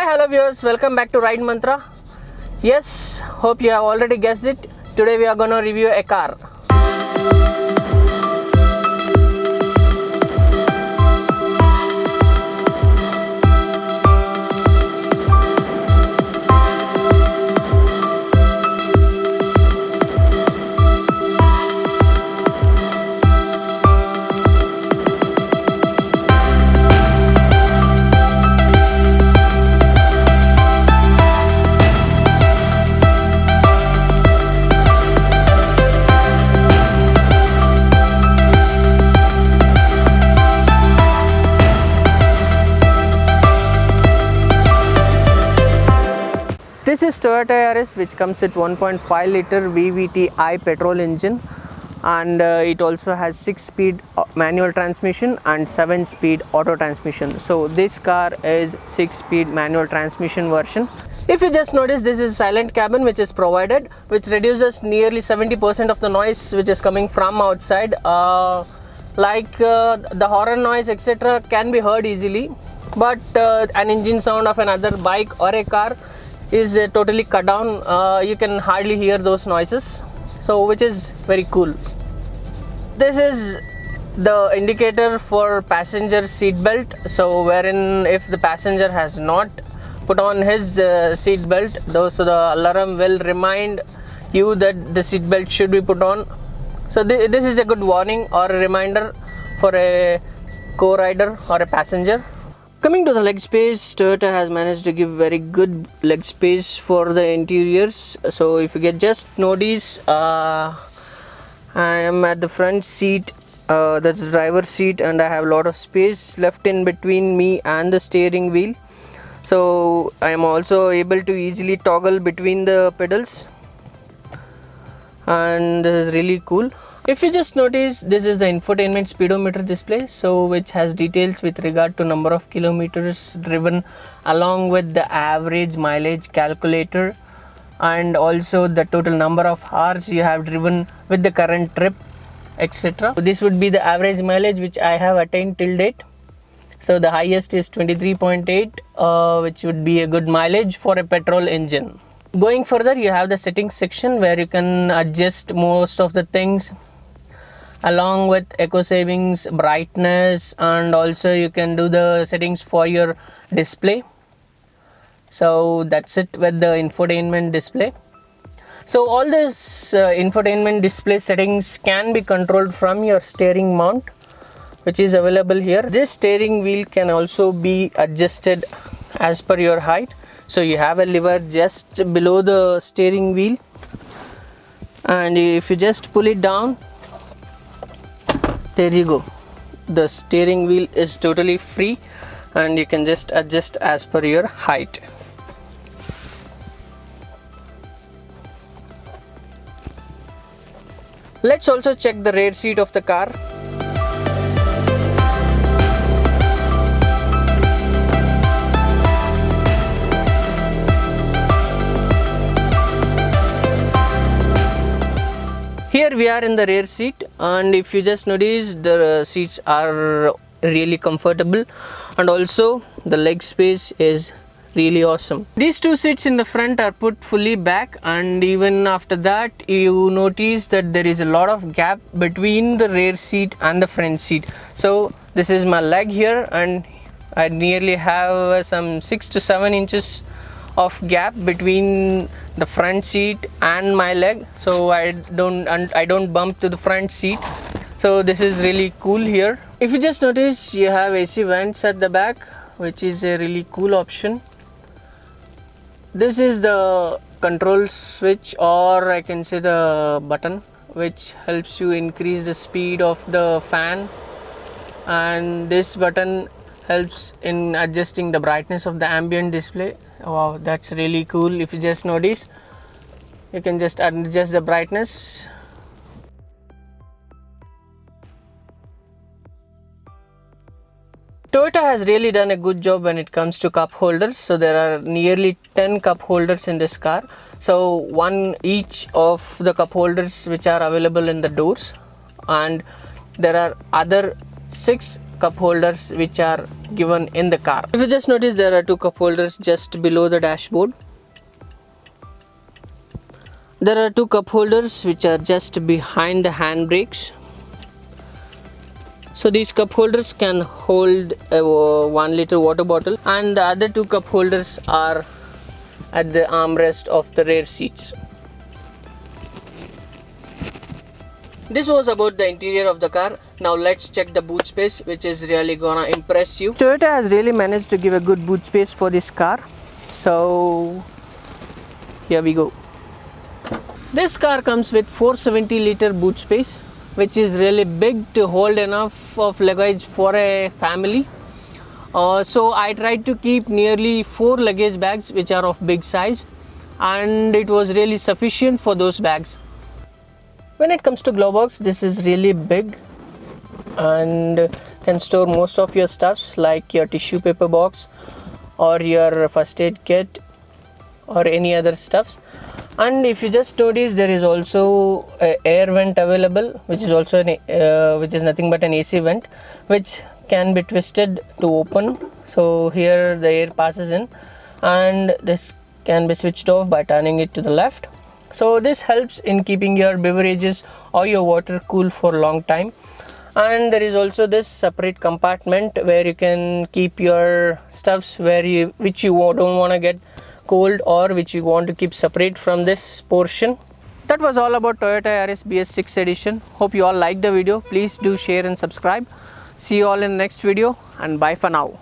Hi, hello viewers, welcome back to Ride Mantra. Yes, hope you have already guessed it. Today we are going to review a car. This is Toyota Yaris, which comes with 1.5 liter VVT-I petrol engine, and it also has 6-speed manual transmission and 7-speed auto transmission. So this car is 6-speed manual transmission version. If you just notice, this is silent cabin which is provided, which reduces nearly 70% of the noise which is coming from outside. The horn noise etc. can be heard easily, but an engine sound of another bike or a car is totally cut down. You can hardly hear those noises, so which is very cool. This is the indicator for passenger seat belt, so wherein if the passenger has not put on his seat belt, so the alarm will remind you that the seat belt should be put on. So this is a good warning or a reminder for a co-rider or a passenger. Coming to the leg space, Toyota has managed to give very good leg space for the interiors. So if you just notice, I am at the front seat, that's the driver's seat, and I have a lot of space left in between me and the steering wheel. So I am also able to easily toggle between the pedals, and this is really cool. If you just notice, this is the infotainment speedometer display, so which has details with regard to number of kilometers driven, along with the average mileage calculator, and also the total number of hours you have driven with the current trip, etc. So this would be the average mileage which I have attained till date. So the highest is 23.8, which would be a good mileage for a petrol engine. Going further, you have the settings section where you can adjust most of the things, along with eco savings, brightness, and also you can do the settings for your display. So that's it with the infotainment display. So all this infotainment display settings can be controlled from your steering mount, which is available here. This steering wheel can also be adjusted as per your height. So you have a lever just below the steering wheel, and if you just pull it down, there you go. The steering wheel is totally free, and you can just adjust as per your height. Let's also check the rear seat of the car. Here we are in the rear seat, and if you just notice, the seats are really comfortable, and also the leg space is really awesome. These two seats in the front are put fully back, and even after that you notice that there is a lot of gap between the rear seat and the front seat. So this is my leg here, and I nearly have some 6 to 7 inches of gap between the front seat and my leg, so I don't bump to the front seat. So this is really cool here. If you just notice, you have AC vents at the back, which is a really cool option. This is the control switch, or I can say the button, which helps you increase the speed of the fan, and this button helps in adjusting the brightness of the ambient display. Wow, that's really cool. If you just notice, you can just adjust the brightness. Toyota has really done a good job when it comes to cup holders. So there are nearly 10 cup holders in this car, so one each of the cup holders which are available in the doors, and there are other 6 cup holders which are given in the car. If you just notice, there are 2 cup holders just below the dashboard. There are 2 cup holders which are just behind the handbrakes. So these cup holders can hold a 1 liter water bottle, and the other 2 cup holders are at the armrest of the rear seats. This was about the interior of the car. Now let's check the boot space, which is really gonna impress you. Toyota has really managed to give a good boot space for this car. So here we go. This car comes with 470 liter boot space, which is really big to hold enough of luggage for a family. So I tried to keep nearly 4 luggage bags which are of big size, and it was really sufficient for those bags. When it comes to glove box, this is really big and can store most of your stuffs like your tissue paper box or your first aid kit or any other stuffs. And if you just notice, there is also a air vent available, which is also which is nothing but an AC vent, which can be twisted to open. So here the air passes in, and this can be switched off by turning it to the left. So this helps in keeping your beverages or your water cool for a long time. And there is also this separate compartment where you can keep your stuffs which you don't want to get cold, or which you want to keep separate from this portion. That was all about Toyota Yaris BS6 edition. Hope you all liked the video. Please do share and subscribe. See you all in the next video, and bye for now.